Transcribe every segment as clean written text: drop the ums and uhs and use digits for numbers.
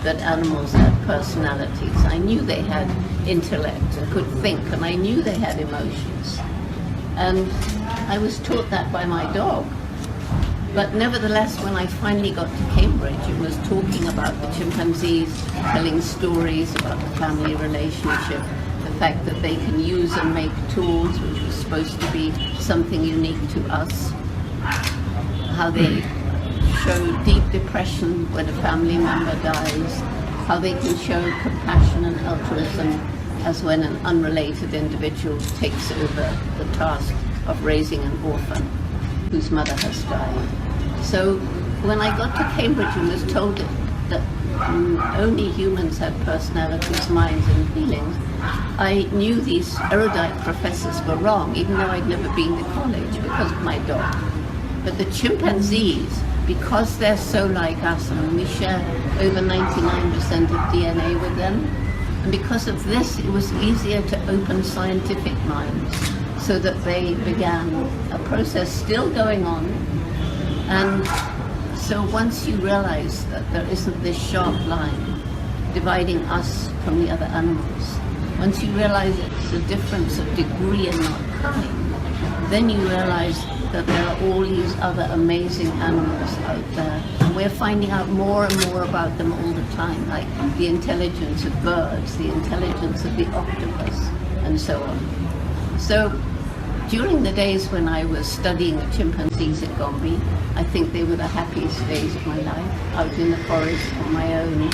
that animals had personalities. I knew they had intellect and could think, and I knew they had emotions. And I was taught that by my dog. But nevertheless, when I finally got to Cambridge, it was talking about the chimpanzees, telling stories about the family relationship, the fact that they can use and make tools, which was supposed to be something unique to us, how they show deep depression when a family member dies, how they can show compassion and altruism as when an unrelated individual takes over the task of raising an orphan whose mother has died. So when I got to Cambridge and was told that only humans had personalities, minds and feelings, I knew these erudite professors were wrong, even though I'd never been to college because of my dog. But the chimpanzees, because they're so like us, and we share over 99% of DNA with them, and because of this it was easier to open scientific minds, so that they began a process still going on. And so once you realize that there isn't this sharp line dividing us from the other animals, once you realize it's a difference of degree and not kind, then you realize that there are all these other amazing animals out there, and we're finding out more and more about them all the time, like the intelligence of birds, the intelligence of the octopus, and so on. So during the days when I was studying the chimpanzees at Gombe, I think they were the happiest days of my life, out in the forest on my own,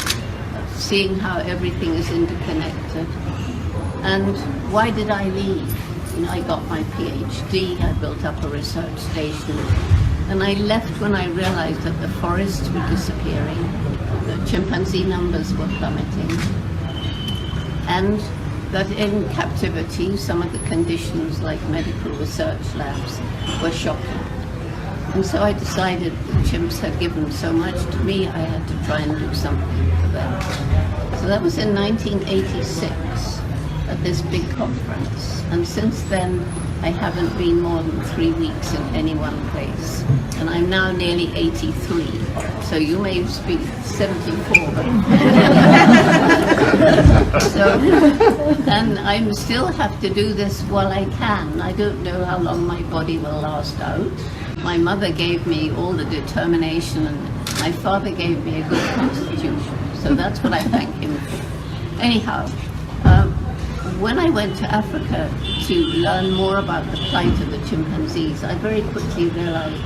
seeing how everything is interconnected. And why did I leave? You know, I got my PhD, I built up a research station, and I left when I realized that the forests were disappearing, the chimpanzee numbers were plummeting, and that in captivity some of the conditions like medical research labs were shocking. And so I decided the chimps had given so much to me, I had to try and do something for them. So that was in 1986 at this big conference. And since then, I haven't been more than 3 weeks in any one place. And I'm now nearly 83. So you may be 74. And I still have to do this while I can. I don't know how long my body will last out. My mother gave me all the determination, and my father gave me a good constitution. So that's what I thank him for. Anyhow, when I went to Africa to learn more about the plight of the chimpanzees, I very quickly realized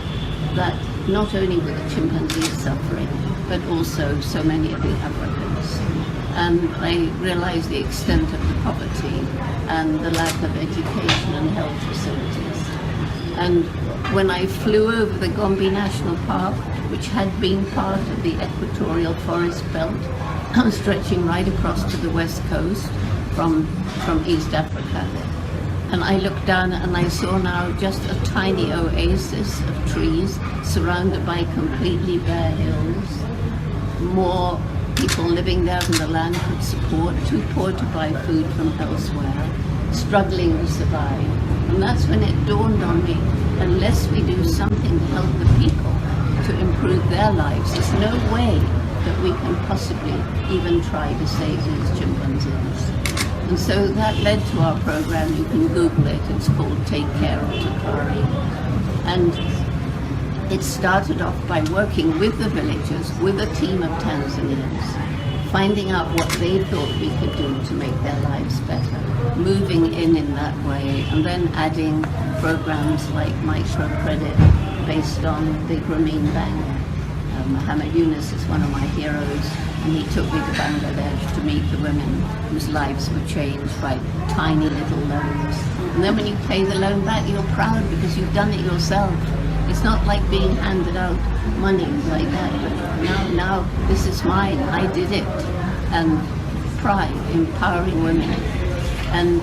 that not only were the chimpanzees suffering, but also so many of the Africans. And I realized the extent of the poverty and the lack of education and health facilities. And when I flew over the Gombe National Park, which had been part of the equatorial forest belt, stretching right across to the west coast from East Africa, and I looked down and I saw now just a tiny oasis of trees surrounded by completely bare hills, more people living there than the land could support, too poor to buy food from elsewhere, struggling to survive. And that's when it dawned on me, unless we do something to help the people to improve their lives, there's no way that we can possibly even try to save these chimpanzees. And so that led to our program. You can Google it. It's called Take Care of Takari. And it started off by working with the villagers, with a team of Tanzanians, finding out what they thought we could do to make their lives better, moving in that way, and then adding programs like microcredit based on the Grameen Bank. Muhammad Yunus is one of my heroes, and he took me to Bangladesh to meet the women whose lives were changed by tiny little loans. And then when you pay the loan back, you're proud because you've done it yourself. It's not like being handed out money like that, but now this is mine, I did it. And pride, empowering women. And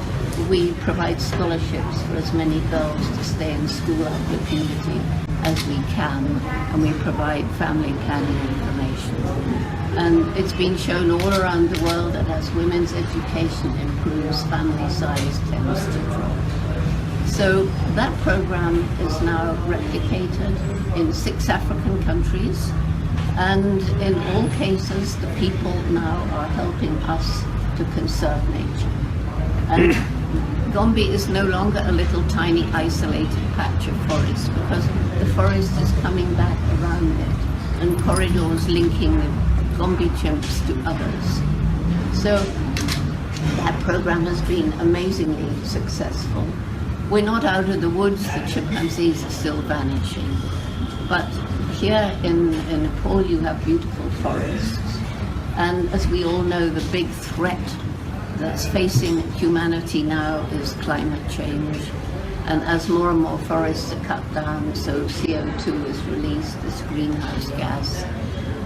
we provide scholarships for as many girls to stay in school after puberty as we can, and we provide family planning information. And it's been shown all around the world that as women's education improves, family size tends to drop. So that program is now replicated in 6 African countries, And in all cases, the people now are helping us to conserve nature. And Gombe is no longer a little tiny isolated patch of forest, because the forest is coming back around it, and corridors linking the Gombe chimps to others. So that program has been amazingly successful. We're not out of the woods, the chimpanzees are still vanishing. But here in Nepal you have beautiful forests. And as we all know, the big threat that's facing humanity now is climate change. And as more and more forests are cut down, so CO2 is released, this greenhouse gas.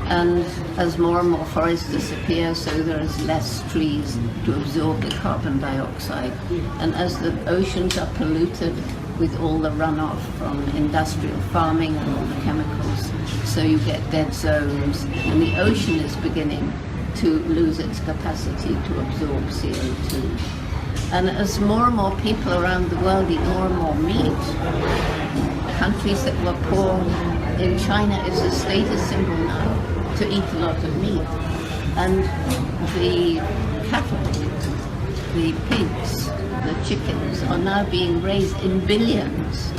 And as more and more forests disappear, so there is less trees to absorb the carbon dioxide. And as the oceans are polluted with all the runoff from industrial farming and all the chemicals, so you get dead zones, and the ocean is beginning to lose its capacity to absorb CO2. And as more and more people around the world eat more and more meat, countries that were poor, in China it's a status symbol now to eat a lot of meat. And the cattle, the pigs, the chickens are now being raised in billions.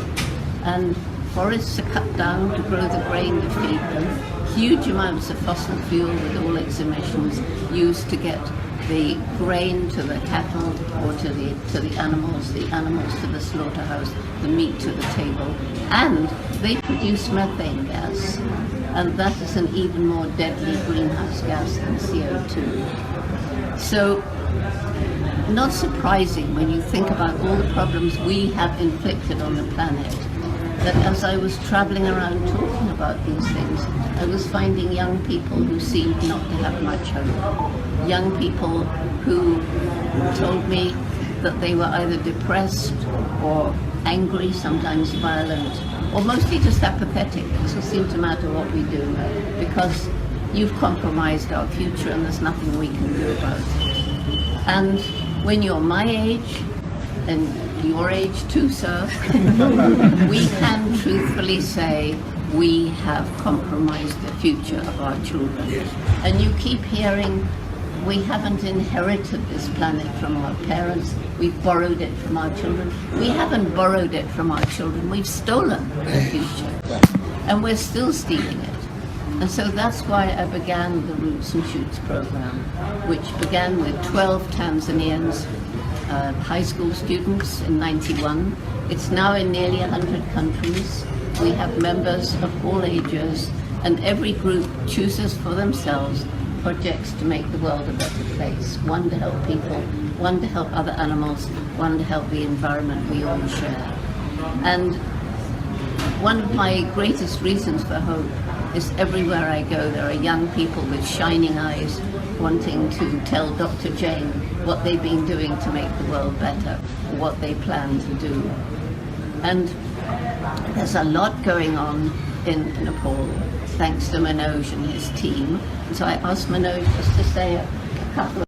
And forests are cut down to grow the grain to feed them. Huge amounts of fossil fuel with all its emissions used to get the grain to the cattle or to the animals to the slaughterhouse, the meat to the table. And they produce methane gas, and that is an even more deadly greenhouse gas than CO2. So, not surprising when you think about all the problems we have inflicted on the planet, that as I was traveling around talking about these things, I was finding young people who seemed not to have much hope. Young people who told me that they were either depressed or angry, sometimes violent, or mostly just apathetic. It doesn't seem to matter what we do, because you've compromised our future and there's nothing we can do about it. And when you're my age, and your age too, sir, we can truthfully say we have compromised the future of our children. And you keep hearing, we haven't inherited this planet from our parents, we've borrowed it from our children. We haven't borrowed it from our children, we've stolen the future. And we're still stealing it. And so that's why I began the Roots and Shoots program, which began with 12 Tanzanians, high school students in '91. It's now in nearly 100 countries. We have members of all ages, and every group chooses for themselves projects to make the world a better place. One to help people, one to help other animals, one to help the environment we all share. And one of my greatest reasons for hope is everywhere I go there are young people with shining eyes wanting to tell Dr. Jane what they've been doing to make the world better, what they plan to do. And there's a lot going on in Nepal, thanks to Manoj and his team. And so I asked Manoj just to say a couple of